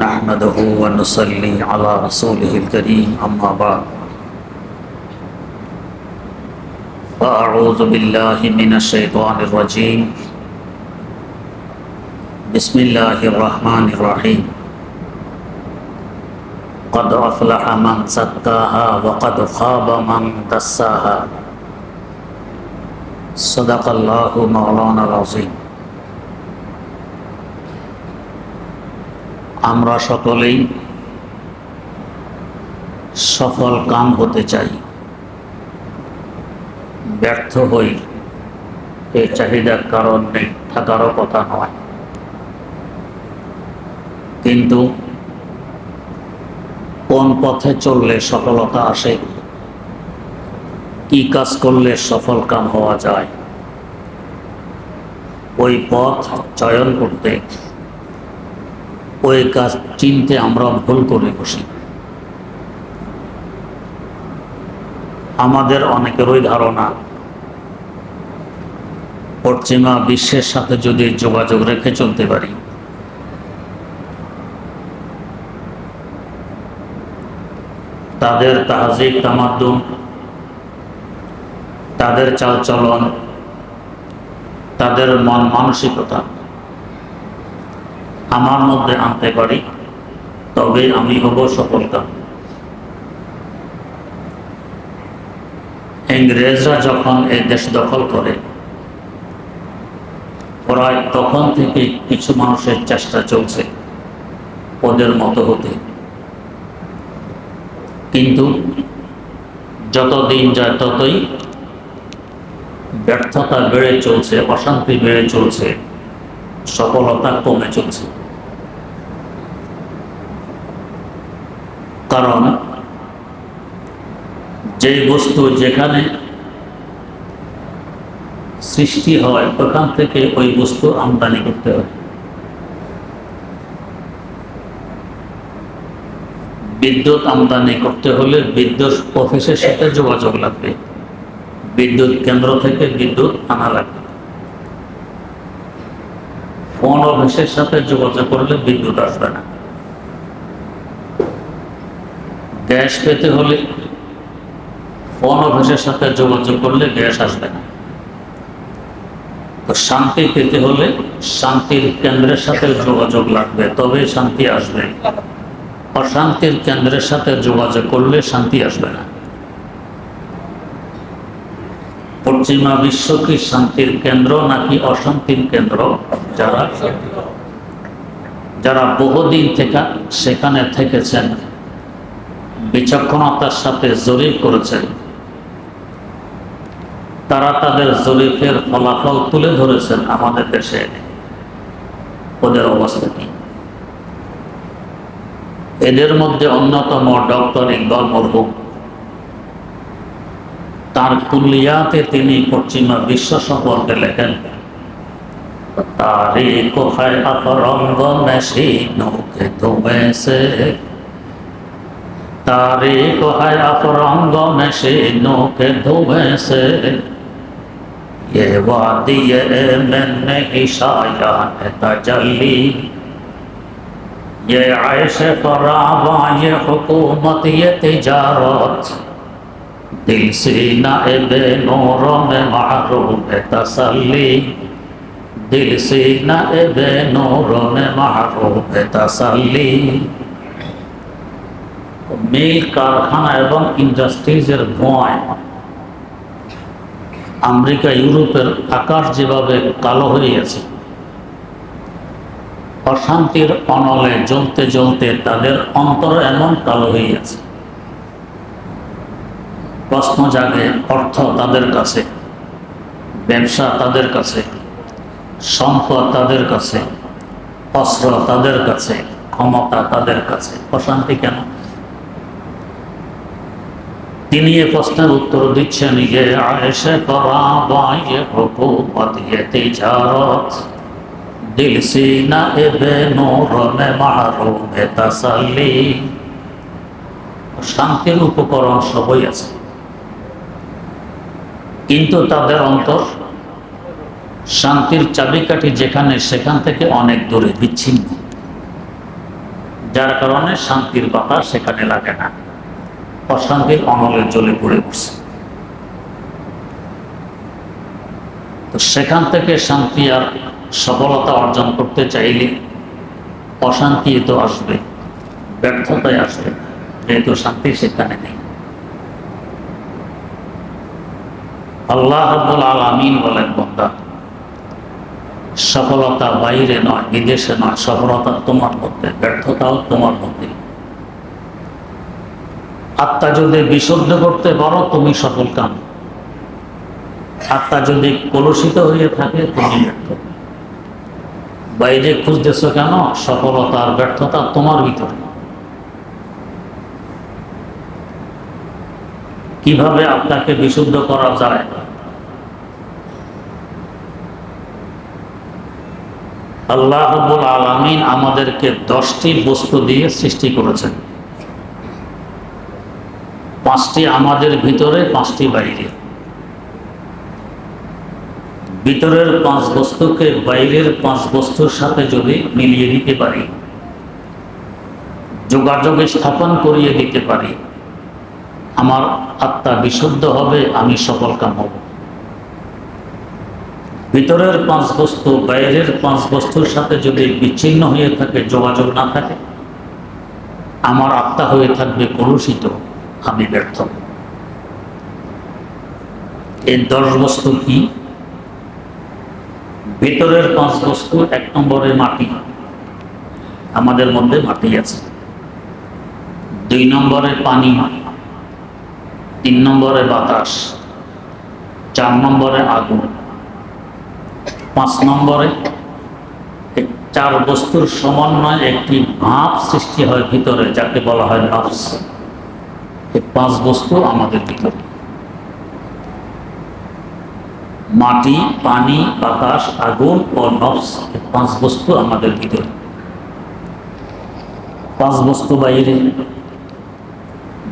نحمده ونصلي على رسوله الكريم أما بعد فأعوذ بالله من الشيطان الرجيم بسم الله الرحمن الرحيم قد أفلح من زكاها وقد خاب من دساها صدق الله مولانا العظيم আমরা সকলেই সফল কাম হতে চাই, ব্যর্থ হই এই চাহিদার কারণ নেই, থাকারও কথা নয়। কিন্তু কোন পথে চললে সফলতা আসে, কি কাজ করলে সফল কাম হওয়া যায়, ওই পথ চয়ন করতে, ওই কাজ চিনতে আমরা ভুল করে বসি। আমাদের অনেকেরই ধারণা পশ্চিমা বিশ্বের সাথে যদি যোগাযোগ রেখে চলতে পারি, তাদের তাহজিব তামাদ্দুন, তাদের চালচলন, তাদের মন মানসিকতা আমার মধ্যে আনতে পারি, তবে আমি হব সফলকাম। ইংরেজরা যখন এই দেশ দখল করে, প্রায় তখন থেকে কিছু মানুষের চেষ্টা চলছে ওদের মতো হতে, কিন্তু যত দিন যায় ততই ব্যর্থতা বেড়ে চলছে, অশান্তি বেড়ে চলছে, সফলতা কমে চলছে। কারণ যে বস্তু যেখানে সৃষ্টি হয় ওখান থেকে ওই বস্তু আমদানি করতে হয়। বিদ্যুৎ আমদানি করতে হলে বিদ্যুৎ অফিসের সাথে যোগাযোগ লাগবে, বিদ্যুৎ কেন্দ্র থেকে বিদ্যুৎ আনা লাগবে। ফোন অফিসের সাথে যোগাযোগ করলে বিদ্যুৎ আসবে না। গ্যাস পেতে হলে ফোন অফিসের সাথে যোগাযোগ করলে গ্যাস আসবে না। তো শান্তি পেতে হলে শান্তির কেন্দ্রের সাথে যোগাযোগ লাগবে, তবে শান্তি আসবে। অশান্তির কেন্দ্রের সাথে যোগাযোগ করলে শান্তি আসবে না। পশ্চিমা বিশ্ব কি শান্তির কেন্দ্র নাকি অশান্তির কেন্দ্র? যারা বহুদিন থেকে সেখানে থেকেছেন, বিচক্ষণতার সাথে জরিপ করেছেন, তারা তাদের জরিপের ফলাফল তুলে ধরেছেন আমাদের দেশে। ওদের অবস্থা কি? এদের মধ্যে অন্যতম ডক্টর ইকবাল মরহুম। তার কুল্লিয়াতে তিনি পশ্চিমা বিশ্ব সম্পর্কে লেখেন, তারিখ হয় অপরঙ্গ মেশিনো কে তুমি সে, तारीख है अफरंग मशीनों के धुएं से, ये वादी मैंने इशायान तजल्ली, ये ऐश फरावा, ये हुकूमत, ये तिजारत, दिल सीना बे नूरों में महरूम तसल्ली, दिल सीना बे नूरों में महरूम तसल्ली। মিল কারখানা এবং ইন্ডাস্ট্রিজের ধোঁয়ায় আমেরিকা ইউরোপের আকাশ যেভাবে কালো হয়ে গেছে, অশান্তির অনলে জ্বলতে জ্বলতে তাদের অন্তর এমন কালো হয়ে গেছে। প্রশ্ন জাগে, অর্থ তাদের কাছে, ব্যবসা তাদের কাছে, সম্পদ তাদের কাছে, অস্ত্র তাদের কাছে, ক্ষমতা তাদের কাছে, অশান্তি কেন? তিনি এ প্রশ্নের উত্তর দিচ্ছেন, যে আয়েশে ফরাবা, ये हुकूमत, ये तिजारत, दिल सीना बे नूर में महरूम तसल्ली। শান্তির উপকরণ সবই আছে, কিন্তু তাদের অন্তর শান্তির চাবিকাঠি যেখানে, সেখান থেকে অনেক দূরে, বিচ্ছিন্ন। যার কারণে শান্তির বাতাস সেখানে লাগে না, অশান্তির অনলে জ্বলে পড়ে উঠছে। তো সেখান থেকে শান্তি আর সফলতা অর্জন করতে চাইলে অশান্তি তো আসবে, ব্যর্থতায় আসবে, যেহেতু শান্তি সেখানে নেই। আল্লাহ রাব্বুল আলামিন বলেন, বান্দা, সফলতা বাইরে নয়, বিদেশে নয়, সফলতা তোমার মধ্যে, ব্যর্থতাও তোমার মধ্যে। আত্মা যদি বিশুদ্ধ করতে পারো তুমি সফল কাম, আত্মা যদি কলুষিত হয়ে থাকে তুমি ব্যর্থ। বাইরে খুঁজতেছ কেন? সফলতা আর ব্যর্থতা তোমার ভিতরে। কিভাবে আপনাকে বিশুদ্ধ করা যায়? আল্লাহ রাব্বুল আলামিন আমাদেরকে 10টি বস্তু দিয়ে সৃষ্টি করেছেন, 5টি আমাদের ভিতরে, 5টি বাইরে। ভিতরের 5 বস্তুকে বাইরের 5 বস্তুর সাথে যদি মিলিয়ে দিতে পারি, যোগাযোগ স্থাপন করিয়ে দিতে পারি, আমার আত্মা বিশুদ্ধ হবে, আমি সফল কাম হব। ভিতরের 5 বস্তু বাইরের 5 বস্তুর সাথে যদি বিচ্ছিন্ন হয়ে থাকে, যোগাযোগ না থাকে, আমার আত্মা হয়ে থাকবে কলুষিত, আমি ব্যর্থ। এই 10 বস্তু কি? ভিতরের 5 বস্তু, 1 নম্বরে মাটি, আমাদের মধ্যে মাটি আছে। 2 নম্বরে পানি, 3 নম্বরে বাতাস, 4 নম্বরে আগুন, 5 নম্বরে 4 বস্তুর সমন্বয়ে একটি ভাব সৃষ্টি হয় ভিতরে, যাকে বলা হয় নফস। এই 5 বস্তু আমাদের ভিতরে, মাটি, পানি, বাতাস, আগুন ও নফস, 5 বস্তু আমাদের ভিতরে। 5 বস্তু বাইরে।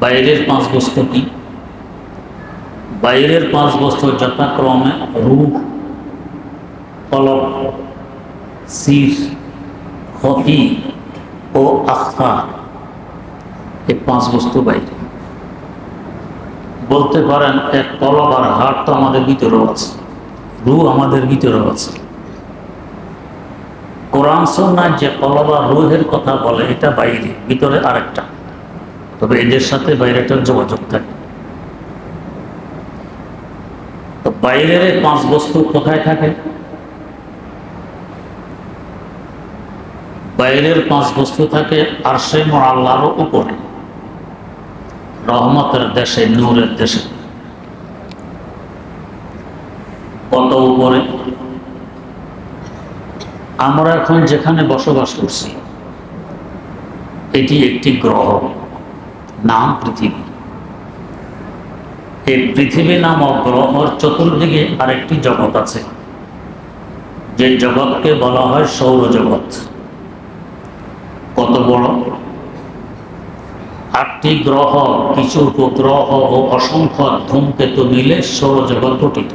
বাইরের 5 বস্তু কি? বাইরের 5 বস্তু যথাক্রমে রূহ, কলব, সির, খফি ও আখফা। এই 5 বস্তু বাইরে। বলতে পারেন এক কলব আর হাড় তো আমাদের ভিতরেও আছে, রূহ আমাদের ভিতরেও আছে। কোরআন সুন্নাহ যে কলব আর রূহের কথা বলে এটা বাইরে, ভিতরে আরেকটা, তবে এদের সাথে বাইরেটার যোগাযোগ থাকে। তো বাইরের 5 বস্তু কোথায় থাকে? বাইরের 5 বস্তু থাকে আরশে মুআল্লার উপরে, রহমতের দেশে, নূরের দেশে। কত উপরে? আমরা এখন যেখানে বসবাস করছি এটি একটি গ্রহ, নাম পৃথিবী। এই পৃথিবী নামক গ্রহের চতুর্দিকে আরেকটি জগৎ আছে, যে জগৎকে বলা হয় সৌরজগৎ। কত বড়? 8টি গ্রহ, কিছু উপগ্রহ ও অসংখ্য ধূমকেতু মিলে সৌরজগৎ গঠিত।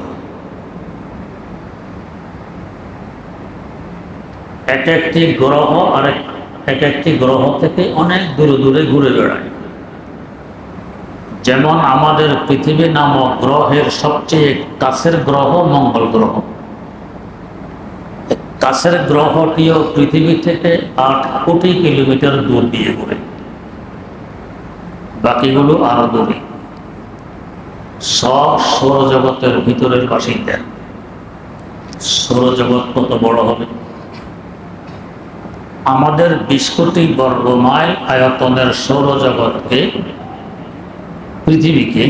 এক একটি গ্রহ এক একটি গ্রহ থেকে অনেক দূরে দূরে ঘুরে বেড়ায়। যেমন আমাদের পৃথিবী নামক গ্রহের সবচেয়ে কাছের গ্রহ মঙ্গল গ্রহ। কাছের গ্রহটিও পৃথিবী থেকে 8 কোটি কিলোমিটার দূর দিয়ে ঘুরে, বাকিগুলো আরো দূরে। সব সৌরজগতের ভিতরের বাসিন্দা। সৌরজগৎ কত বড় হবে? আমাদের 20 কোটি বর্গ মাইল আয়তনের সৌরজগৎকে, পৃথিবীকে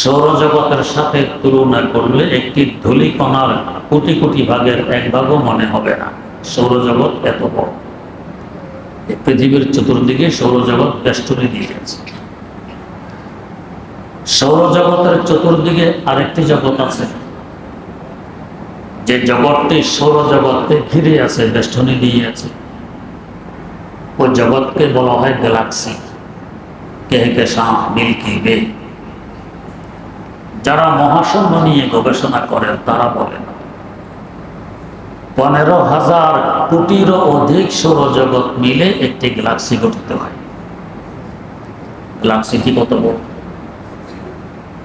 সৌরজগতের সাথে তুলনা করলে একটি ধূলিকণার কোটি কোটি ভাগের 1 ভাগও মনে হবে না। সৌরজগৎ এত বড়। পৃথিবীর চতুর্দিকে সৌরজগৎ বেষ্টনী দিয়ে গেছে। সৌরজগতের চতুর্দিকে আরেকটি জগৎ আছে, যে জগৎটি সৌরজগৎকে ঘিরে আছে, বেষ্টনী দিয়ে আছে। ওই জগৎকে বলা হয় গ্যালাক্সি, কেহকেশান, মিল্কি ওয়ে। যারা মহাশূন্য নিয়ে গবেষণা করেন তারা বলেন 15,000 কোটিরও অধিক সৌরজগৎ মিলে একটি গ্যালাক্সি গঠিত হয়। গ্যালাক্সিটি কত বড়!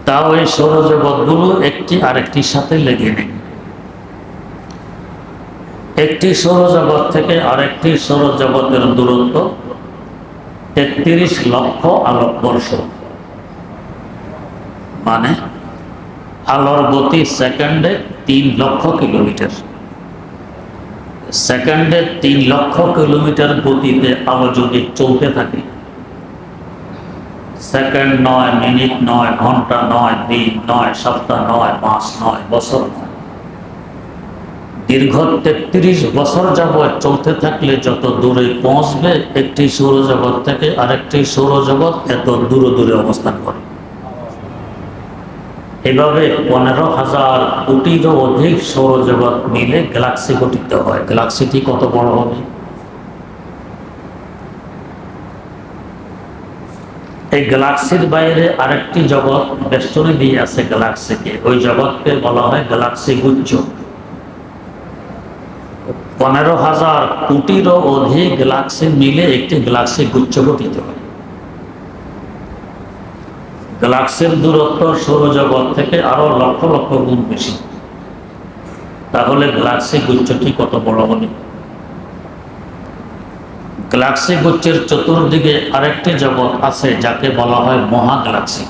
তাও এই সৌরজগৎগুলো একটি আরেকটির সাথে লেগে নেই। একটি সৌরজগৎ থেকে আরেকটি সৌরজগতের দূরত্ব 33 লক্ষ আলোকবর্ষ, মানে আলোর গতি সেকেন্ডে 3 লক্ষ কিলোমিটার। সেকেন্ডে 3 লক্ষ কিলোমিটার গতিতে আলো যদি চলতে থাকে, সেকেন্ড নয়, মিনিট নয়, ঘন্টা নয়, দিন নয়, সপ্তাহ নয়, মাস নয়, বছর নয়, দীর্ঘ 33 বছর যাবৎ চলতে থাকলে যত দূরে পৌঁছবে, একটি সৌরজগৎ থেকে আরেকটি সৌরজগৎ এত দূরে দূরে অবস্থান করে। এভাবে 15,000 কোটিরও অধিক সৌরজগৎ মিলে গ্যালাক্সি গঠিত হয়। গ্যালাক্সিটি কত বড় হবে! এই গ্যালাক্সির বাইরে আরেকটি জগৎ বেষ্টনী দিয়ে আছে গ্যালাক্সিকে, ওই জগৎকে বলা হয় গ্যালাক্সি গুচ্ছ। 15,000 কোটিরও অধিক গ্যালাক্সি মিলে একটি গ্যালাক্সি গুচ্ছ গঠিত হয়। গ্যালাক্সির দূরত্ব সৌরজগৎ থেকে আরো লক্ষ লক্ষ গুণ বেশি। তাহলে গ্যালাক্সি গুচ্ছটি কত বড় হবে! গ্যালাক্সি গুচ্ছের চতুর্দিকে আরেকটি জগৎ আছে যাকে বলা হয় মহাগ্যালাক্সি।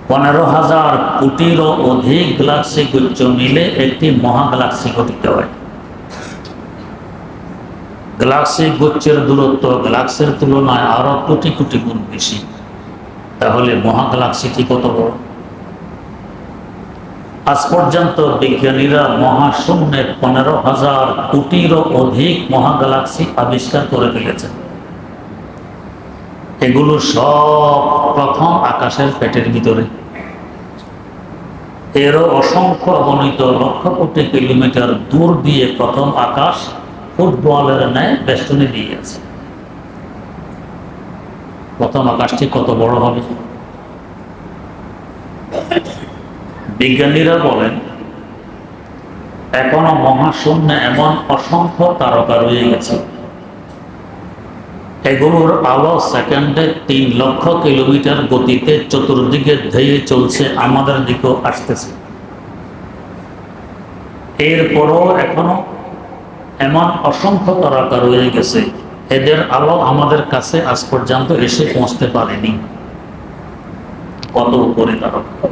15,000 কোটিরও অধিক গ্যালাক্সি গুচ্ছ মিলে একটি মহাগ্যালাক্সি গঠিত হয়। গ্যালাক্সি গুচ্ছের দূরত্ব গ্যালাক্সির তুলনায় আরো কোটি কোটি গুণ বেশি। তাহলে মহাগ্যালাক্সিটি কত বড়! আজ পর্যন্ত বিজ্ঞানীরা মহাশূন্যে 15,000 কোটিরও অধিক মহাগ্যালাক্সি আবিষ্কার করে ফেলেছেন। এগুলো সব প্রথম আকাশের পেটের ভিতরে। এরও অসংখ্য অগণিত লক্ষ কোটি কিলোমিটার দূর দিয়ে প্রথম আকাশ ফুটবলের ন্যায় বেষ্টনী দিয়ে আছে। প্রথম আকাশটি কত বড় হবে! বিজ্ঞানীরা বলেন এখনো মহাশূন্যে এমন অসংখ্য তারকা রয়ে গেছে, এগুলোর আলো সেকেন্ডে 3 লক্ষ কিলোমিটার গতিতে চতুর্দিকে ধেয়ে চলছে, আমাদের দিকেও আসতেছে। এরপরও এখনো এমন অসংখ্য তারকা রয়ে গেছে, এদের আলো আমাদের কাছে আজ পর্যন্ত এসে পৌঁছতে পারেনি। কত উপরে তারকা!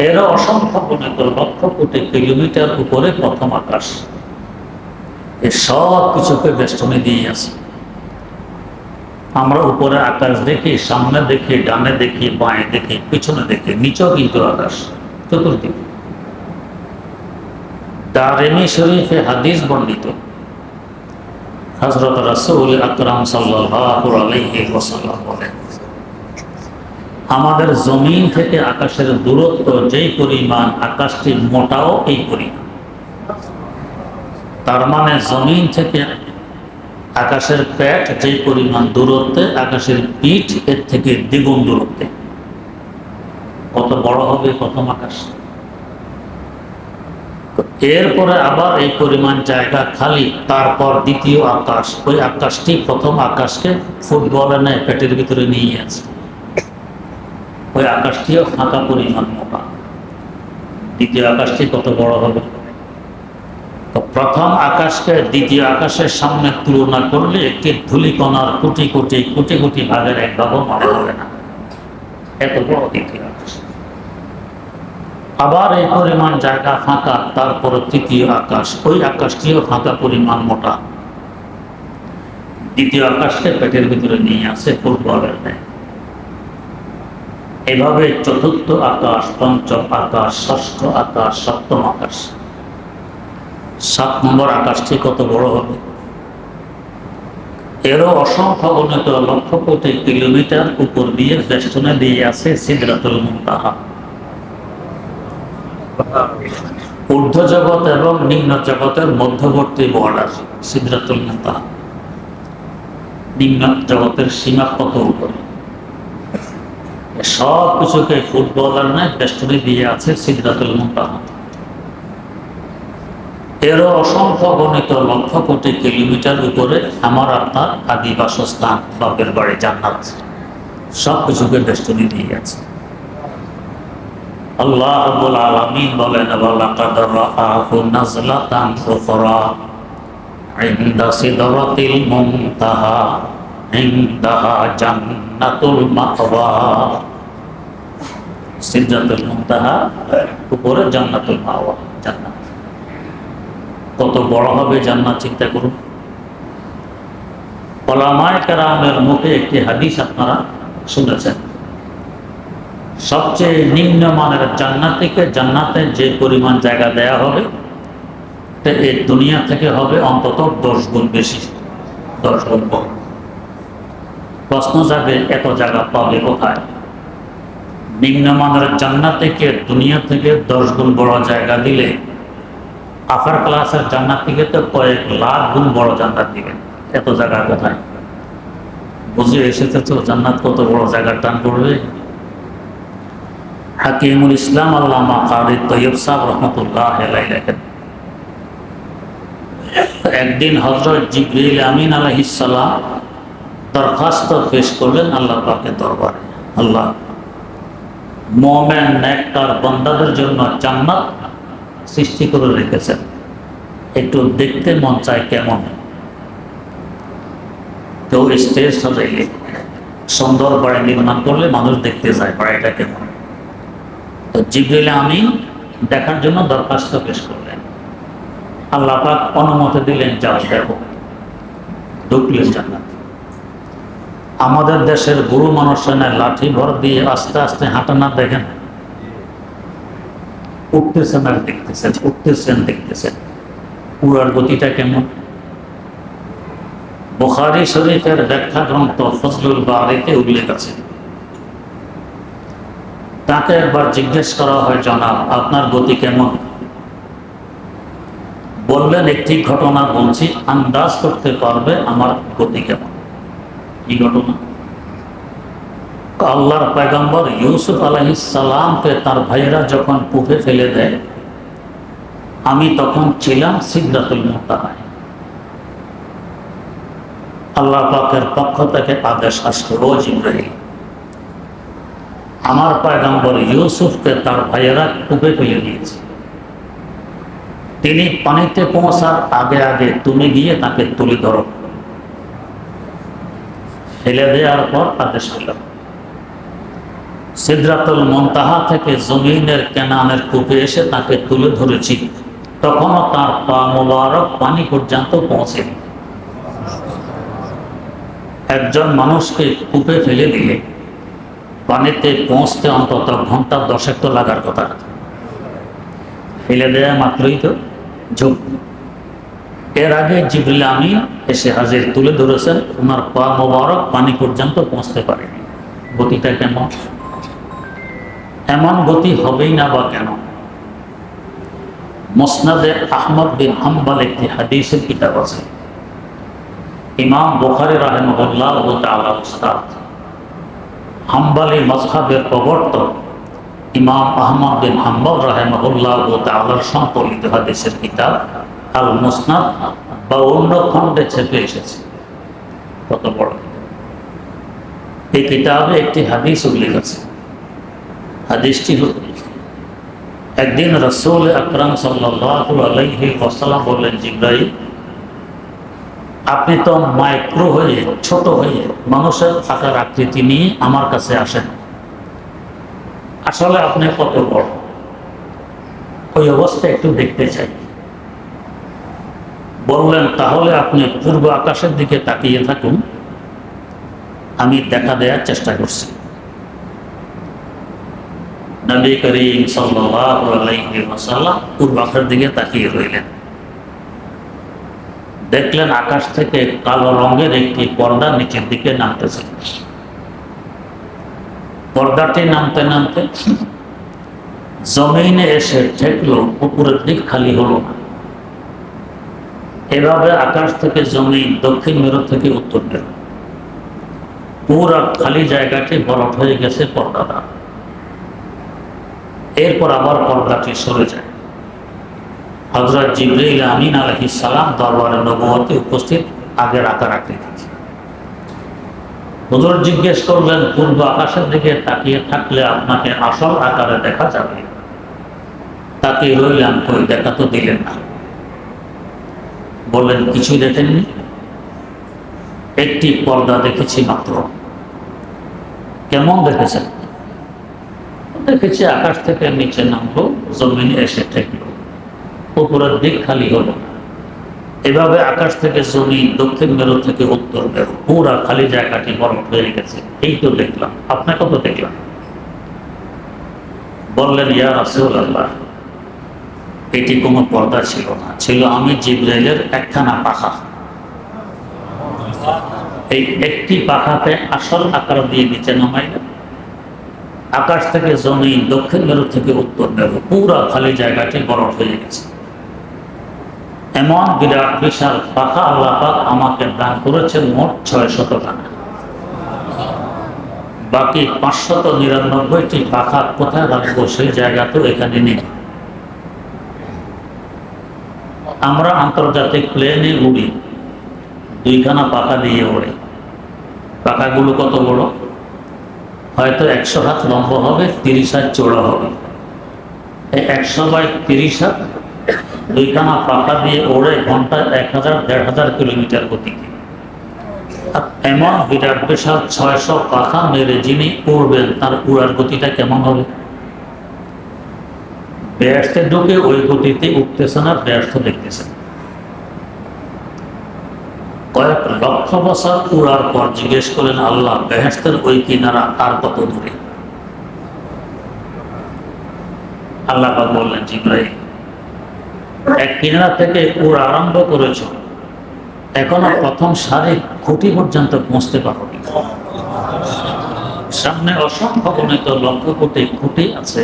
এরও অসংখ্য গণিত লক্ষ কোটি কিলোমিটার উপরে প্রথম আকাশ। এ সব কিছুকে বেষ্টনী দিয়ে আছে। আমরা উপরে আকাশ দেখি, সামনে দেখি, ডানে দেখি, বাঁয়ে দেখি, পিছনে দেখি, নিচেও কিন্তু আকাশ চতুর্দিকে। দারেমি শরীফে হাদিস বর্ণিত, হযরত রাসূল আকরাম সাল্লাল্লাহু আলাইহি ওয়াসাল্লাম বলেন, আমাদের জমিন থেকে আকাশের দূরত্ব যেই পরিমাণ, আকাশটি মোটাও এই পরিমাণ। তার মানে জমিন থেকে আকাশের পেট যেই পরিমাণ দূরত্বে, আকাশের পিঠ এর থেকে দ্বিগুণ দূরত্বে। কত বড় হবে প্রথম আকাশ! এরপরে আবার এই পরিমাণ জায়গা খালি, তারপর দ্বিতীয় আকাশ। ওই আকাশটি প্রথম আকাশকে ফুটবলে নেয় পেটের ভিতরে নিয়ে আছে। ওই আকাশটিও ফাঁকা পরিমাণ মোটা। দ্বিতীয় আকাশটি কত বড় হবে! তো প্রথম আকাশকে দ্বিতীয় আকাশের সামনে তুলনা করলে একটি ধূলিকণার কোটি কোটি কোটি কোটি ভাগের এক ভাগও মনে হবে না, এত বড় দ্বিতীয় আকাশ। আবার এই পরিমাণ জায়গা ফাঁকা, তারপর তৃতীয় আকাশ, ওই আকাশটিও ফাঁকা পরিমাণ মোটা। দ্বিতীয় আকাশকে পেটের ভিতরে নিয়ে আসে ফুটবলের ন্যায়। এভাবে চতুর্থ আকাশ, পঞ্চম আকাশ, ষষ্ঠ আকাশ, সপ্তম আকাশ। 7 নম্বর আকাশটি কত বড় হবে! এরও অসংখ্য গণিত লক্ষ কোটি কিলোমিটার উপর দিয়ে বেষ্টনে দিয়ে আছে সিদরাতুল মুনতাহা। ঊর্ধ্ব জগৎ এবং নিম্ন জগতের মধ্যবর্তী বর্ডার সিদরাতুল মুনতাহা। নিম্ন জগতের সীমা কত উপরে! সব কিছুকে ফুটবলার নয় বেষ্টনী দিয়ে আছে সিদরাতুল মুনতাহা। এরও অসংখ্য গণিত লক্ষ কোটি কিলোমিটার উপরে আমার আপনার আদি বাসস্থান, বাপের বাড়ি জান্নাত, সব কিছুকে বেষ্টনী দিয়ে গেছে। আল্লাহ রাব্বুল আলামিন বলেন, ওয়ালাকাদ রাআহু নাজলাতান উখরা ইনদা সিদরাতিল মুনতাহা ইনদাহা জান্নাতুল মাওয়া। সিদরাতুল মুনতাহা, উপরে জান্নাতুল মাওয়া, জান্নাত। কত বড় হবে জান্নাত, চিন্তা করুন। উলামায়ে কেরামের মুখে একটি হাদিস আপনারা শুনেছেন, সবচেয়ে নিম্নমানের জান্নাতিকে জান্নাতে যে পরিমাণ জায়গা দেয়া হবে এই দুনিয়া থেকে হবে অন্তত 10 গুণ বেশি, 10 গুণ বড়। প্রশ্ন যাবে, এত জায়গা পাবে কোথায়? নিম্নমানের জান্নাতিকে দুনিয়া থেকে 10 গুণ বড় জায়গা দিলে আপার ক্লাসের জান্নাতিকে তো কয়েক লাখ গুণ বড় জান্নাত দিবেন, এত জায়গা কোথায়? বুঝে এসেছে তো জান্নাত কত বড় জায়গার টান পড়বে। হাকিমুল ইসলাম আল্লামা কারি তৈয়ব সাহেব রহমতুল্লাহ আলাইহি লেখেন, একদিন হযরত জিবরিল আমিন আলাইহিস সালাম দরখাস্ত পেশ করলেন আল্লাহ পাকের দরবারে, আল্লাহ, মুমিন নেককার বান্দাদের জন্য জান্নাত সৃষ্টি করে রেখেছেন, একটু দেখতে মন চায় কেমন। কেউ স্টেজ সাজাইলে, সুন্দর বাড়ি নির্মাণ করলে মানুষ দেখতে যায় বাড়িটা কেমন। তো জিবরিল আমিন দেখার জন্য দরখাস্ত পেশ করলেন, আল্লাহ পাক অনুমতি দিলেন, যাও দেখো। ঢুকলেন জান্নাত। আমাদের দেশের গুরু মানুষের লাঠি ভর দিয়ে আস্তে আস্তে হাঁটানা দেখেন, উঠতেছেন আর দেখতেছেন, উঠতেছেন দেখতেছেন, পুরার গতিটা কেমন। বুখারী শরীফের ব্যাখ্যা গ্রন্থ ফজলুল বারীতে উল্লেখ আছে। তাকে একবার জিজ্ঞেস করা হয়, জনাব আপনার গতি কেমন? বললেন, একটি ঘটনা বলছি, আন্দাজ করতে পারবে আমার গতি কেমন। কি ঘটনা? আল্লাহর পয়গম্বর ইউসুফ আলাইহিস সালামকে তার ভাইয়েরা যখন পুঁতে ফেলে দেয়, আমি তখন ছিলাম সিদরাতুল মুনতাহায়। আল্লাহ পাকের পক্ষ থেকে আদেশ আসলো, ও জিবরাইল, আমার পয়গম্বর ইউসুফকে তার ভাইয়েরা পুঁতে ফেলে দিয়েছে, তিনি পানিতে পৌঁছার আগে আগে তুমি গিয়ে তাকে তুলে ধরো। ফেলে দেওয়ার পর আদেশ হলো, সিদরাতুল মুনতাহা থেকে জমিনের কেনানের কূপে এসে তাকে তুলে ধরেছি, তখনও তার পা মোবারক পানি পর্যন্ত পৌঁছেনি। একজন মানুষকে কূপে ফেলে দিলে পানিতে পৌঁছতে অন্তত ঘন্টা 10 তো লাগার কথা, ফেলে দেয়া মাত্রই তো ঝোঁক। এর আগে জিবরিল আমিন এসে হাজির, তুলে ধরেছেন, ওনার পা মোবারক পানি পর্যন্ত পৌঁছতে পারেনি। গতিটা কেমন? এমন গতি হবেই না বা কেন? মুসনাদে আহমদ বিন হাম্বল একটি হাদিসের কিতাব আছে। ইমাম বুখারী রাহিমাহুল্লাহ তাআলা উস্তাদ, হাম্বলী মাযহাবের প্রবর্তক ইমাম আহমদ বিন হাম্বল রাহিমাহুল্লাহ তাআলার সংকলিত হাদিসের কিতাব আল মুসনাদ 52 খণ্ডে ছেপে এসেছে। কত বড়! এই কিতাবে একটি হাদিস উল্লেখ আছে। হাদিসটি হল, একদিন রাসূল আকরাম সাল্লাল্লাহু আলাইহি ওয়াসাল্লাম বললেন, জিবরাইল, আপনি তো মাইক্রো হয়ে, ছোট হয়ে, মানুষের আকার আকৃতি নিয়ে আমার কাছে আসেন, আসলে আপনি কত বড়? ওই অবস্থা একটু দেখতে চাই। বললেন, তাহলে আপনি পূর্ব আকাশের দিকে তাকিয়ে থাকুন, আমি দেখা দেওয়ার চেষ্টা করছি। নবী করিম সাল্লাল্লাহু আলাইহি ওয়াসাল্লাম পূর্ব আকাশের দিকে তাকিয়ে রইলেন। দেখলেন আকাশ থেকে কালো রঙের একটি পর্দা নিচের দিকে নামতেছে। পর্দাটি নামতে নামতে জমিনে এসে ঠেকলো, উপরের দিক খালি হলো না। এভাবে আকাশ থেকে জমিন, দক্ষিণ মেরু থেকে উত্তর মেরু, পুরা খালি জায়গাটি ভরাট হয়ে গেছে পর্দাটা। এরপর আবার পর্দাটি সরে যায়। হযরত জিবরাইল আমিন আলাইহিস সালাম দরবারে নবুয়তে উপস্থিত, আগের আকার আকৃতি। হুজুর জিজ্ঞেস করলেন, পূর্ব আকাশের দিকে তাকিয়ে থাকলে আপনাকে আসল আকারে দেখা যাবে। তাকিয়ে রইলাম, কই দেখা তো দিলেন না। বললেন, কিছুই দেখেননি? একটি পর্দা দেখেছি মাত্র। কেমন দেখেছেন? দেখেছি আকাশ থেকে নিচে নামলো, জমিনে এসে ঠেকলো, উপরের দিক খালি হলো। এভাবে আকাশ থেকে জমি, দক্ষিণ মেরু থেকে উত্তর মেরু, পুরা খালি জায়গাটি বরফ হয়ে গেছে। এই তো দেখলাম। আপনাকে তো দেখলাম। বললেন, ইয়া রাসূলুল্লাহ, এটি কোনো পর্দা ছিল না, ছিল আমি জিবরাইলের একখানা পাখা। এই একটি পাখাতে আসল আকার দিয়ে নিচে নামাইলেন। আকাশ থেকে জমি, দক্ষিণ মেরু থেকে উত্তর মেরু, পুরা খালি জায়গাটি বরফ হয়ে গেছে। এমন বিরাট বিশাল পাখা আল্লাহ পাক আমাকে দান করেছেন মোট 600 টাকা। বাকি 599টি পাখা কোথায় রাখবো সেই জায়গা তো এখানে নেই। আমরা আন্তর্জাতিক প্লেনে উড়ি, 2খানা পাখা দিয়ে ওড়ে। পাখাগুলো কত বড়? হয়তো 100 হাত লম্বা হবে, 30 হাত চওড়া হবে। এই 100 বাই 30 হাত 2খানা পাখা দিয়ে ওড়ে ঘন্টায় 1000-1500 কিলোমিটার গতিতে। এমন বিরাট বিশাল 600 পাখা মেরে যিনি উড়বেন, তার উড়ার গতিটা কেমন হবে? বেহেশতে ঢুকে ওই গতিতে উঠতেছেন আর বেহেশত দেখতেছেন। কয়েক লক্ষ বছর উড়ার পর জিজ্ঞেস করেন, আল্লাহ, বেহেশতের ওই কিনারা আর কত দূরে? আল্লাহ পাক বললেন, জিবরাইল, এক কিনারা থেকে উড়া আরম্ভ করেছ, এখনো প্রথম সারি খুঁটি পর্যন্ত পৌঁছতে পারোনি। সামনে অসংখ্য গণিত লক্ষ কোটি খুঁটি আছে,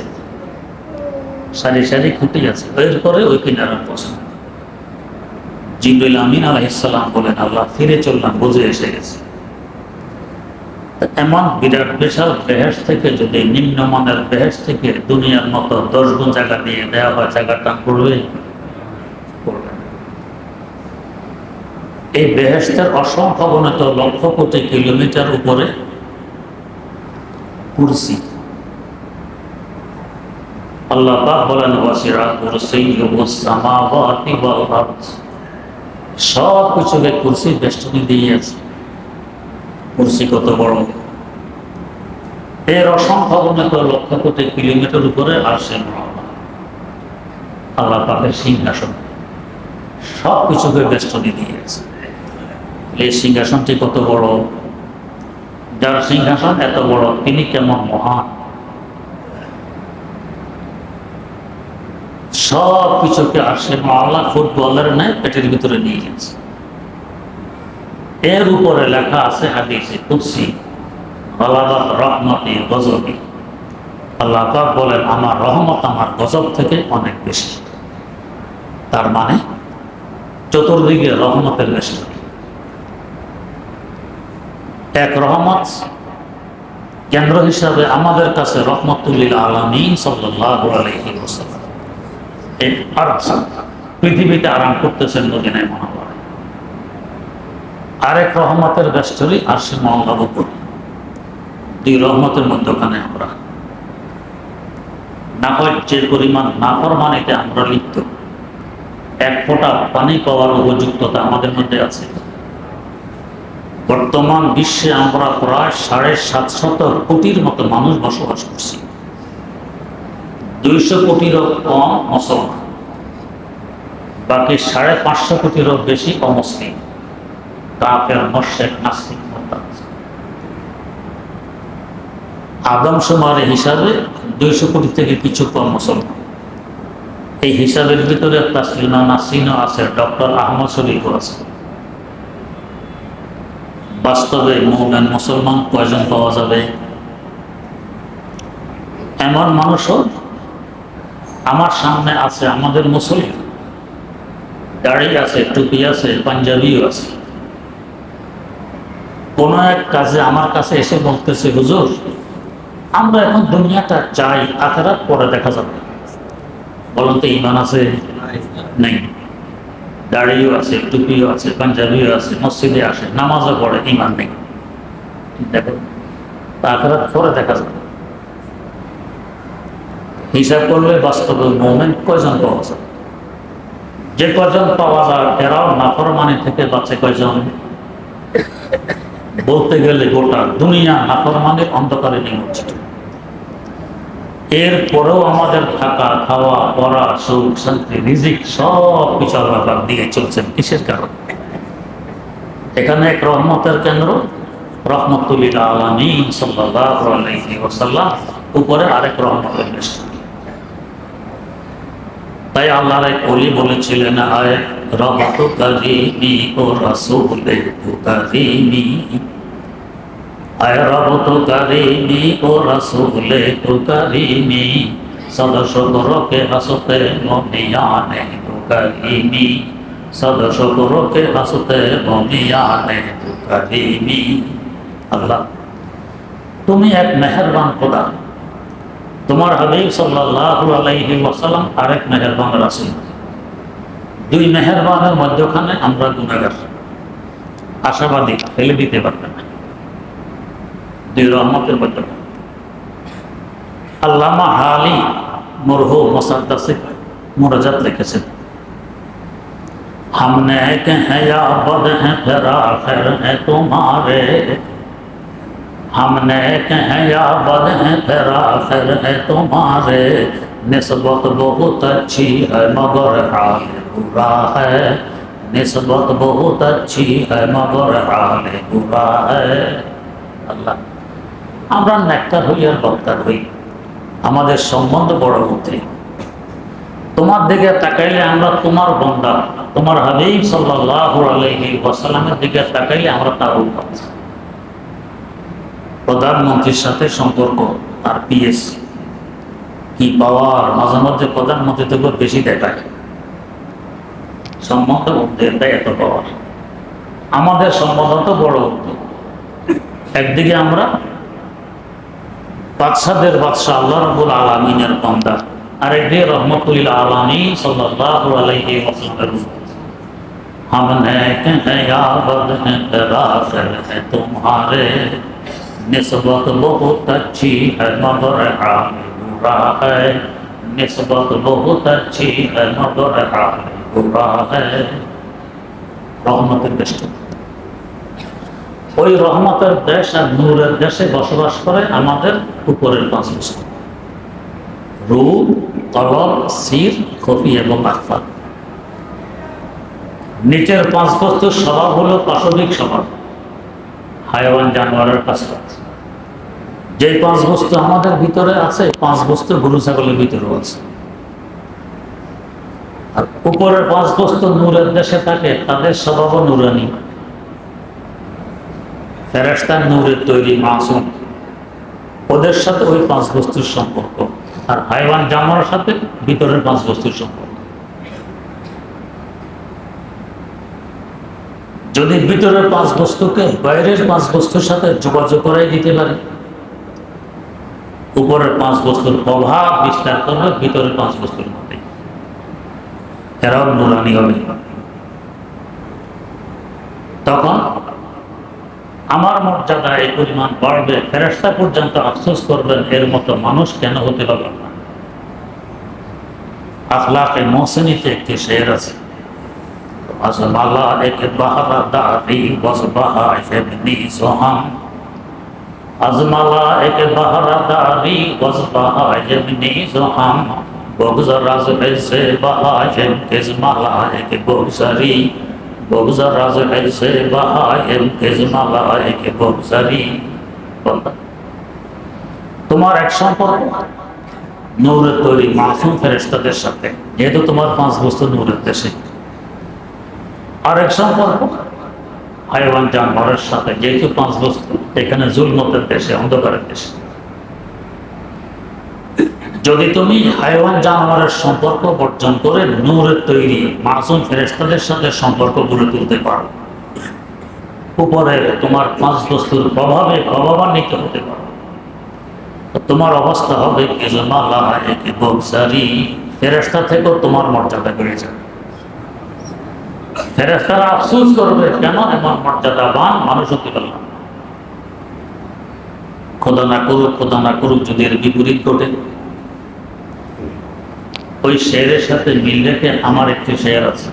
সারি সারি খুঁটি আছে, এরপরে ওই কিনারা পৌঁছে। জিবরাইল আমিন আলাইহিস সালাম বলেন, আল্লাহ, ফিরে চললাম, বুঝে এসে গেছে। এমন বিরাট বিশাল বেহেশত থেকে যদি নিম্নমানের বেহেশত থেকে দুনিয়ার মতো 10 গুণ জায়গা দিয়ে দেওয়া হয়, জায়গাটা পড়বে? এই বেহেশতের অসংখ্য গণিত লক্ষ কোটি কিলোমিটার উপরে কুরসি। আল্লাহ পাক বলেন, ওয়াসিআ কুরসিয়্যুহুস সামাওয়াতি ওয়াল আরদ। সব কিছুকে কুরসি বেষ্টনী দিয়ে আছে। কুরসি কত বড়? এর অসংখ্য গণিত লক্ষ কোটি কিলোমিটার উপরে আরশে মুআল্লা, আল্লাহ পাকের সিংহাসন, সব কিছুকে বেষ্টনী দিয়ে আছে। এই সিংহাসনটি কত বড়? যার সিংহাসন এত বড়, তিনি কেমন মহান। সব কিছুকে আরশে মুআল্লা ফুটবলের ন্যায় পেটের ভিতরে নিয়ে গেছে। এর উপরে লেখা আছে হাদিসে কুদসি, গালাবাত রহমতি গজবি। আল্লাহ পাক বলেন, আমার রহমত আমার গজব থেকে অনেক বেশি। তার মানে চতুর্দিকে রহমতের বেষ্টনী। এক রহমত কেন্দ্র হিসাবে আমাদের কাছে রহমতুল লিল আলামিন সাল্লাল্লাহু আলাইহি ওয়াসাল্লাম এই আরশ, পৃথিবীতে আরাম করতেছেন মদিনায় মুনাওয়ারায়। আরেক রহমতের বেষ্টনী আরশে মুআল্লার উপর। 2 রহমতের মধ্যখানে আমরা। না হয় যে পরিমাণ নাফরমানিতে আমরা লিপ্ত, 1 ফোঁটা পানি পাওয়ার উপযুক্ততা আমাদের মধ্যে আছে। বর্তমান বিশ্বে আমরা প্রায় 750 কোটির মতো মানুষ বসবাস করছি। 200 কোটিরও কম মুসলমান, বাকি 550 কোটিরও বেশি অমুসলিম, কাফের, মুশরিক, নাস্তিক, মুরতাদ। আদমশুমারি হিসাবে 200 কোটি থেকে কিছু কম মুসলমান। এই হিসাবের ভিতরে তাসলিমা নাসরিনও আছে, ডক্টর আহমদ শরীফও আছে। বাস্তবে মুমিন মুসলমান কয়জন পাওয়া যাবে? এমন মানুষও আমার সামনে আছে, আমাদের মুসলিম, দাড়ি আছে, টুপি আছে, পাঞ্জাবিও আছে। কোন এক কাজে আমার কাছে এসে বলতেছে, হুজুর, আমরা এখন দুনিয়াটা চাই, আখিরাত পরে দেখা যাবে। বলুন তো, ঈমান আছে? নেই। দাড়িও আছে, টুপিও আছে, পাঞ্জাবিও আছে, মসজিদে আসে, নামাজও পড়ে, ইমান নেই। দেখো আখিরাত পরে দেখা যাবে। হিসাব করলে বাস্তবে মুমিন কয়জন পাওয়া যায়? যে কয়জন পাওয়া যায় এরাও নাফরমানি থেকে বাঁচে কয়জন? বলতে গেলে গোটা দুনিয়া নাফরমানির অন্ধকারে নিমজ্জিত। এরপরেও আমাদের থাকা, খাওয়া, পড়া, সুখ, শান্তি, রিজিক সব কিছু আল্লাহ পাক দিয়ে চলছেন। কিসের কারণে? এখানে এক রহমতের কেন্দ্র, রহমতুল লিল আলামিন সাল্লাল্লাহু আলাইহি ওয়াসাল্লাম, উপরে আরেক রহমতের বেষ্টনী। তাই আল্লাহর এক ওলি বলেছিলেন, আয় রহমত কারিমি ও রাসূলে কারিমি, আয় রহমত কারিমি ও রাসূলে কারিমি, সদস্য করকে হাসতে মমিয়ানে কারিমি, সদস্য করকে হাসতে মমিয়ানে কারিমি। আল্লাহ তুমি এক মেহেরবান খোদা, তোমার হাবিব সাল্লাল্লাহু আলাইহি ওয়াসাল্লাম আরেক মেহেরবান রাসূল। দুই মেহেরবানের মধ্যখানে আমরা গুনাহগার, আশাবাদী, ফেলে দিতে পারবে না। দুই রহমতের মধ্যখানে আল্লামা হালি মরহুম মুসাদ্দাসে মুরাজাত লিখেছেন, हमने हैं या बद हैं फिरा खैर है तुम्हारे, हमने हैं या बद हैं फिरा खैर है तुम्हारे, निस्बत बहुत अच्छी है मगर हाल बुरा है, निस्बत बहुत अच्छी है मगर हाल बुरा है। আল্লাহ আমরা নেককার হই আর বক্তার হই, আমাদের সম্বন্ধ বড় উঠে। তোমার দিকে তাকাইলে আমরা তোমার বান্দা, তোমার হাবিব সাল্লাল্লাহু আলাইহি ওয়াসাল্লামের দিকে তাকাইলে আমরা তার উম্মত। প্রধানমন্ত্রীর সাথে সম্পর্ক আর পিএস কি পাওয়ার, মাঝে মধ্যে প্রধানমন্ত্রী থেকে বেশি দেখায় সম্বন্ধ, উদ্যোগটা এত পাওয়ার। আমাদের সম্বন্ধ তো বড় উদ্যোগ। একদিকে আমরা বাদশাদের বাদশাহ আল্লাহ রাব্বুল আলামিনের বান্দা, আরেকদিকে রহমতুল লিল আলামিন সাল্লাল্লাহু আলাইহি ওয়াসাল্লামের উম্মত। हमने हैं या बद हैं तेरा खैर है तुम्हारे, निस्बत बहुत अच्छी है मगर हाल बुरा है, निस्बत बहुत अच्छी है मगर हाल बुरा है। রহমতের বেষ্টনী, ওই রহমতের দেশ আর নূরের দেশে বসবাস করে আমাদের উপরের পাঁচ বস্তু, রূপ, কলব, সির, খফি এবং আখফা। নিচের পাঁচ বস্তুর স্বভাব হলো পাশবিক স্বভাব, হায়াওয়ান জানোয়ারের কাছাকাছ। যে পাঁচ বস্তু আমাদের ভিতরে আছে, পাঁচ বস্তু গরু ছাগলের ভিতরেও আছে। আর উপরের পাঁচ বস্তু নূরের দেশে থাকে, তাদের স্বভাবও নূরানি। ফেরেশতা নূরের তৈরি, মাসুম, ওদের সাথে ওই পাঁচ বস্তুর সম্পর্ক। আর হায়াওয়ান জানোয়ারের সাথে ভিতরের পাঁচ বস্তুর সম্পর্ক। যদি ভিতরের পাঁচ বস্তুকে বাইরের পাঁচ বস্তুর সাথে যোগাযোগ করাই দিতে পারে, উপরের পাঁচ বস্তুর প্রভাব বিস্তার করবে ভিতরের পাঁচ বস্তুর মধ্যে, এরাও নুরানি হবে। তখন আমার মর্যাদা এই পরিমাণ বাড়বে, ফেরেশতা পর্যন্ত আফসোস করবেন এর মতো মানুষ কেন হতে পারল না। আখলাকে মোহসিনীতে একটি শের আছে, আজমালা এক বাহারাদারি ওয়াসবাহা ইবনি সোহাম, আজমালা এক বাহারাদারি ওয়াসবাহা ইবনি সোহাম, বগজরাজ ऐसे बहायम किस्माला एक बगजरी, बगजराज ऐसे बहायम किस्माला एक बगजरी। তোমার এক সম্পর্ক নূরের তৈরি মাসুম ফেরেশতাদের সাথে, যেহেতু তোমার পাঁচ বস্তু নূরের দেশে। আর এক সম্পর্ক হায়াওয়ান জানোয়ারের সাথে, যেহেতু পাঁচ বস্তু এখানে জুলমতের দেশে, অন্ধকারের দেশে। যদি তুমি হায়াওয়ান জানোয়ারের সম্পর্ক বর্জন করে নূরের তৈরি মাসুম ফেরেশতাদের সাথে সম্পর্ক গড়ে তুলতে পারো, উপরে তোমার পাঁচ বস্তুর প্রভাবে প্রভাবান্বিত হতে পারো, তোমার অবস্থা হবে ফেরেশতা থেকেও তোমার মর্যাদা বেড়ে যাবে। ফেরেশতারা আফসোস করবে, কেন এমন মর্যাদাবান মানুষ হতে পারলাম। খোদা না করুক যদি এর বিপরীত ঘটে। ওই শেরের সাথে মিল রেখে আমার একটি শের আছে,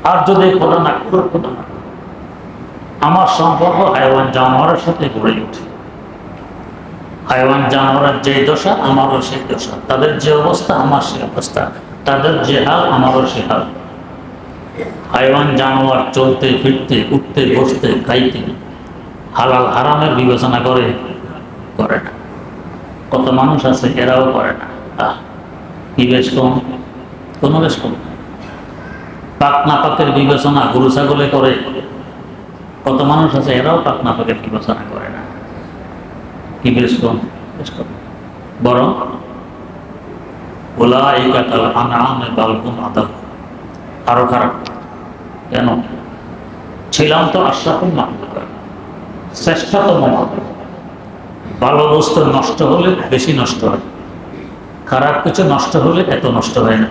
আর যদি খোদা না করুক আমার সম্পর্ক হাইওয়ান জানোয়ারের সাথে গড়ে ওঠে। হাইওয়ান জানোয়ারের যে দশা আমারও সেই দশা, তাদের যে অবস্থা আমার সেই অবস্থা, তাদের যে হাল আমারও সে হাল। হাইওয়ান জানোয়ার চলতে ফিরতে উঠতে বসতে খাইতে হালাল হারামের বিবেচনা করে না। কত মানুষ আছে এরাও করে না। কি বেশ কম, কোনো বেশ কম। পাক না পাকের বিবেচনা গরু ছাগলে করে, কত মানুষ আছে এরাও পাক না পাকের বিবেচনা করে না। কি বেশ কম, বেশ কম। বরং উলাইকা কাল আনআমি বাল হুম আদাল, আরো খারাপ। কেন? ছিলাম তো আশরাফুল মাখলুক, শ্রেষ্ঠতম মাখলুক। ভালো বস্তু নষ্ট হলে বেশি নষ্ট হয়, খারাপ কিছু নষ্ট হলে এত নষ্ট হয় না।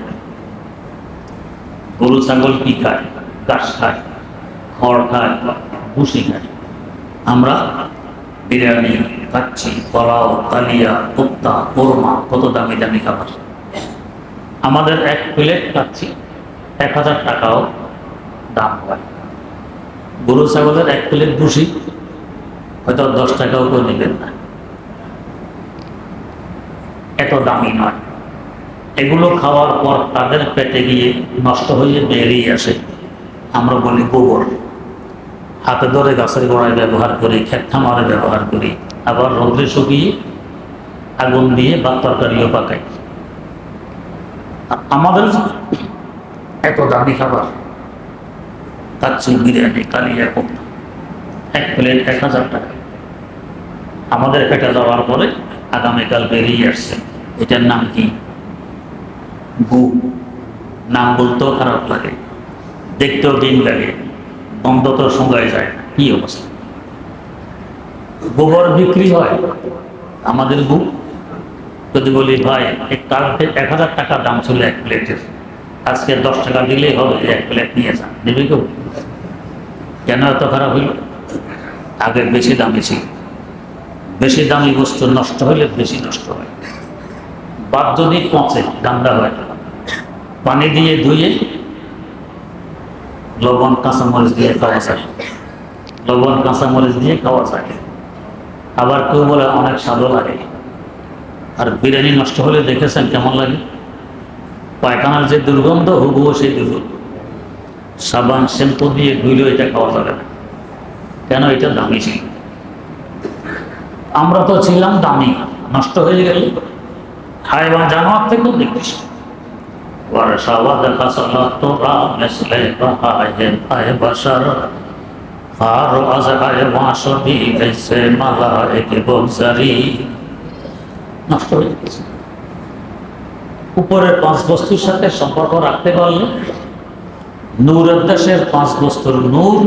গরু ছাগল কি খায়? ঘাস খায়, খড় খায়, ভুসি খায়। আমরা বিরিয়ানি খাচ্ছি, পোলাও, কালিয়া, কোপ্তা, কোরমা, কত দামি দামি খাবার। আমাদের এক প্লেট খাচ্ছি 1000 টাকাও দাম হয়। গরু ছাগলের এক প্লেট ভুসি হয়তো 10 টাকাও কেউ নেবেন না, এত দামি নয়। এগুলো খাওয়ার পর তাদের পেটে গিয়ে নষ্ট হয়ে বেরিয়ে আসে, আমরা বলি গোবর। হাতে ধরে গাছের গোড়ায় ব্যবহার করি, ক্ষেত খামারে ব্যবহার করি, আবার রোদ্রে শুকিয়ে আগুন দিয়ে বা তরকারিও পাকাই। আমাদের এত দামি খাবার খাচ্ছি, বিরিয়ানি, কালিয়া, কোপ্তা, এক প্লেট 1000 টাকা। আমাদের পেটে যাওয়ার পরে আগামীকাল বেরিয়ে আসছে, এটার নাম কি? গু। নাম বলতেও খারাপ লাগে, দেখতেও দিন লাগে, বন্ধ তো সঙ্গায় যায় না। কি অবস্থা! গোবর বিক্রি হয় আমাদের গু। যদি বলি ভাই কালকে 1000 টাকা দাম ছিল এক প্লেটের, আজকে 10 টাকা দিলেই হবে, এক প্লেট নিয়ে যান, নেবে কেউ? কেন এত খারাপ হইল? আগে বেশি দামি ছিল। বেশি দামি বস্তু নষ্ট হলে বেশি নষ্ট হয়। বাদ যদি পচে গান্দা হয়, পানি দিয়ে ধুয়ে লবণ কাঁচামরিচ দিয়ে খাওয়া যায়, লবণ কাঁচামরিচ দিয়ে খাওয়া যায়। আবার কেউ বলে অনেক স্বাদও লাগে। আর বিরিয়ানি নষ্ট হলে দেখেছেন কেমন লাগে? পায়খানার যে দুর্গন্ধ, হুবহু সেই দুর্গন্ধ। সাবান শ্যাম্পু দিয়ে ধুইলেও এটা খাওয়া যাবে না। কেন? এটা দামি ছিল। আমরা তো ছিলাম দামি, নষ্ট হয়ে গেল। হাইওয়ান জানোয়ার থেকেও নিকৃষ্ট। নষ্ট হয়ে গেছে। উপরের 5 বস্তুর সাথে সম্পর্ক রাখতে পারলে নূরের দেশের 5 বস্তুর নূর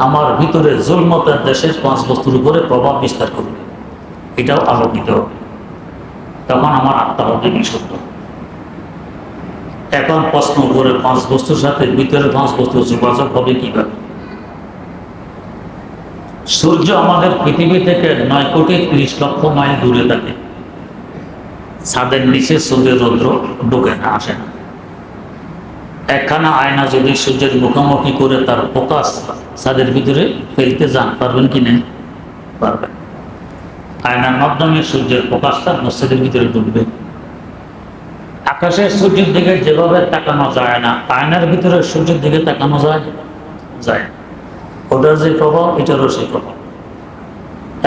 আমার ভিতরে জুলমতের দেশের 5 বস্তুর উপরে প্রভাব বিস্তার করবে, এটাও আলোকিত হবে। তখন আমার আত্মা হবে বিশুদ্ধ। এখন প্রশ্ন, করে 5 বস্তুর সাথে ভিতরে 5 বস্তুর যোগাযোগ হবে কিভাবে? সূর্য আমাদের পৃথিবী থেকে 9,30,00,000 মাইল দূরে থাকে। ছাদের নিচে সূর্যের রৌদ্র ঢোকে না, আসে না। একখানা আয়না যদি সূর্যের মুখোমুখি করে তার ফোকাস ছাদের ভিতরে ফেলতে যান, পারবেন কি না? পারবেন। আয়নার মাধ্যমে সূর্যের ফোকাসটা মসজিদের ভিতরে ঢুকবে। আকাশের সূর্যের দিকে যেভাবে তাকানো যায় না, আয়নার ভিতরে সূর্যের দিকে তাকানো যায়। ওটার যে প্রভাব, এটারও সেই প্রভাব।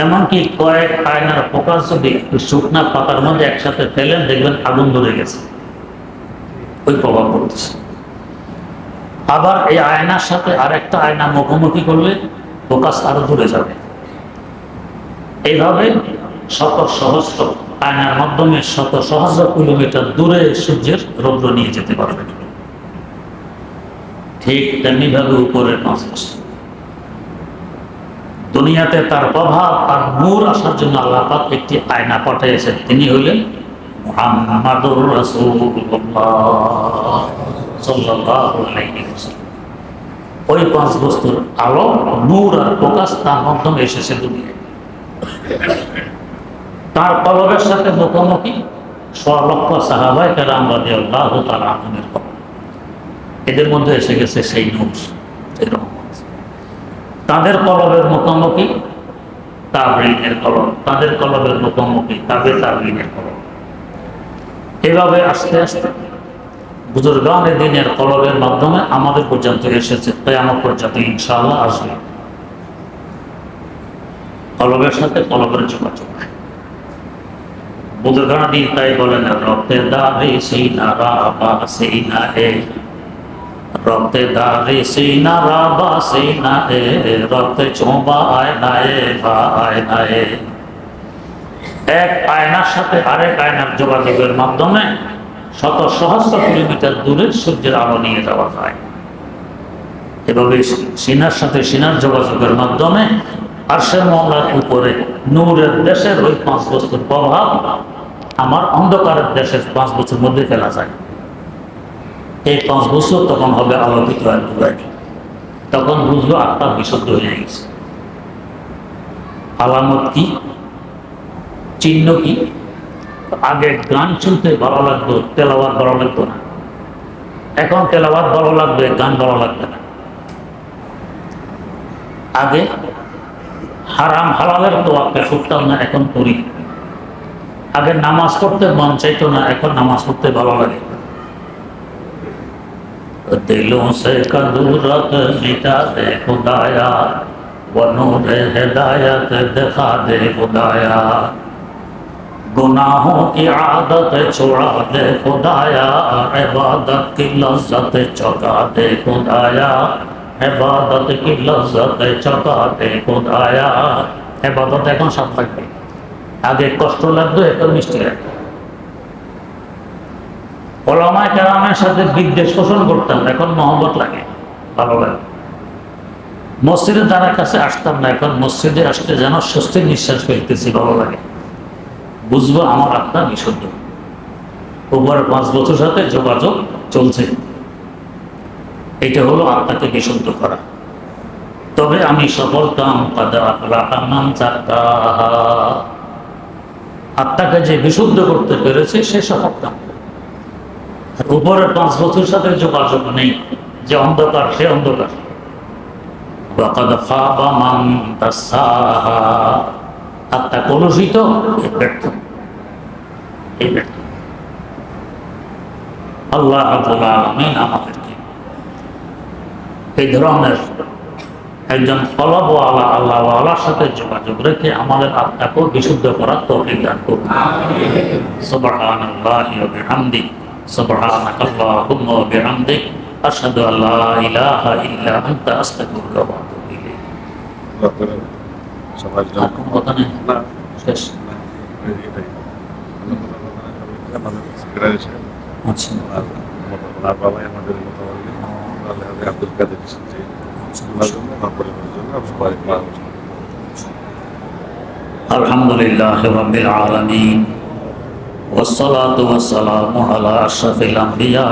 এমনকি কয়েক আয়নার ফোকাস যদি শুকনা পাতার মধ্যে একসাথে ফেলেন, দেখবেন আগুন ধরে গেছে, ওই প্রভাব পড়তেছে। আবার এই আয়নার সাথে আরেকটা আয়না মুখোমুখি করলে ফোকাস আরো দূরে যাবে, এইভাবে শত সহস্র আয়নার মাধ্যমে শত সহস্র কিলোমিটার দূরে সূর্যের রৌদ্র নিয়ে যেতে পারবে। ঠিক তেমনি ভাবে উপরের 5 বস্তু দুনিয়াতে তার প্রভাব আর নূর আসার জন্য আল্লাহ পাক একটি আয়না পাঠিয়েছেন, তিনি হলেন মুহাম্মাদুর রাসূলুল্লাহ সাল্লাল্লাহু আলাইহি ওয়াসাল্লাম। ওই 5 বস্তুর আলো, নূর আর প্রকাশ তার মাধ্যমে এসেছে দুনিয়ায়। তার কলবের সাথে মুখোমুখি 100 লক্ষ সাহাবায়ে কেরাম রাদিয়াল্লাহু তাআলা আনহুর কলব, এদের মধ্যে এসে গেছে সেই নূর, সেই রহমত। তাদের কলবের মুখোমুখি তাবেঈনের কলব, তাদের কলবের মুখোমুখি তাবেঈনের কলব। এভাবে আস্তে আস্তে বুজুর্গানে দ্বীনের কলবের মাধ্যমে আমাদের পর্যন্ত এসেছে, কিয়ামত পর্যন্ত ইনশাআল্লাহ আসবে। কলবের সাথে কলবের যোগাযোগ। বুজুর্গানে দ্বীন তাই বলেন, রক্তে দারে সিনা রাবা সিনা এ, রক্তে দারে সিনা রাবা সিনা এ, রক্তে চোবা আয়না এ ভা আয়না এ। এক আয়নার সাথে আরেক আয়নার যোগাযোগের মাধ্যমে শত সহস্র কিলোমিটার দূরে সূর্যের আলো নিয়ে যাওয়া যায়। এভাবে সিনার সাথে সিনার যোগাযোগের মাধ্যমে আরশের মহলার উপরে নূরের দেশের ওই 5 বস্তুর প্রভাব আমার অন্ধকারের দেশের 5 বস্তুর মধ্যে ফেলা যায়। এই 5 বছর তখন হবে আলোকিত আর নুরানি। তখন বুঝবো আত্মা বিশুদ্ধ হয়ে গেছে। আলামত কি, চিহ্ন কি? আগে গান শুনতে ভালো লাগতো, তেলাওয়াত ভালো লাগতো না। এখন তেলাওয়াত ভালো লাগবে, গান ভালো লাগবে না। আগে হারাম হালালের তোয়াক্কা করতাম না, এখন করি। আগে নামাজ পড়তে মন চাইতো না, এখন নামাজ পড়তে ভালো লাগে। दिलों से कदूरत मिटा दे खुदाया, वो नूरे हिदायत दिखा दे खुदाया, गुनाहों की आदत छुड़ा दे खुदाया, इबादत की लज्जत चौंका दे खुदाया, इबादत की लज्जत चौंका दे खुदाया। इबादत এখন স্বাদ লাগবে, আগে কষ্ট লাগতো, এখন মিষ্টি লাগবে। ওলামায়ে কেরামের সাথে বিদ্বেষ পোষণ করতাম, এখন মহব্বত লাগে, ভালো লাগে। মসজিদে তার কাছে আসতাম না, এখন মসজিদে আসতে যেন স্বস্তির নিঃশ্বাস ফেলতেছি, ভালো লাগে। বুঝবো আমার আত্মা বিশুদ্ধ। উপর 5 বছর সাথে যোগাযোগ চলছে, এটা হলো আত্মাকে বিশুদ্ধ করা। তবে আমি সফল কাম কাদা আফলাহা মান যাক্কাহা, আত্মাকে যে বিশুদ্ধ করতে পেরেছে সে সফল কাম। উপরের 5 বছর সাথে যোগাযোগ নেই, যে অন্ধকার সে অন্ধকার। ওয়াকাদ খাবা মান দাসাহা, আত্মা কলুষিত, ব্যর্থ, এই ব্যর্থ। আল্লাহ রাব্বুল আলামিন আমাদেরকে এই ধরনের একজন কলবওয়ালা আল্লাহওয়ালার সাথে যোগাযোগ রেখে আমাদের আত্মাকে বিশুদ্ধ করার তৌফিক দান করুন। সুবহানাল্লাহি ওয়া বিহামদিহি, সুবহানাকা আল্লাহুম্মা ওয়া বিহামদিক, আশহাদু আল্লা ইলাহা ইল্লা আনতা আস্তাগফিরুকা ওয়া আতুবু ইলাইক। সবার জন্য কথা নেই, না শেষ। আচ্ছা, আর বাবাই আমাদের কথা বললেন, আব্দুল কাদের যে ওনার জন্য আমার পরিবারের জন্য সবাই আলহামদুলিল্লাহ রাব্বিল আলামিন, ওয়াসসালাতু ওয়াসসালামু আলা আশরাফিল আমবিয়া।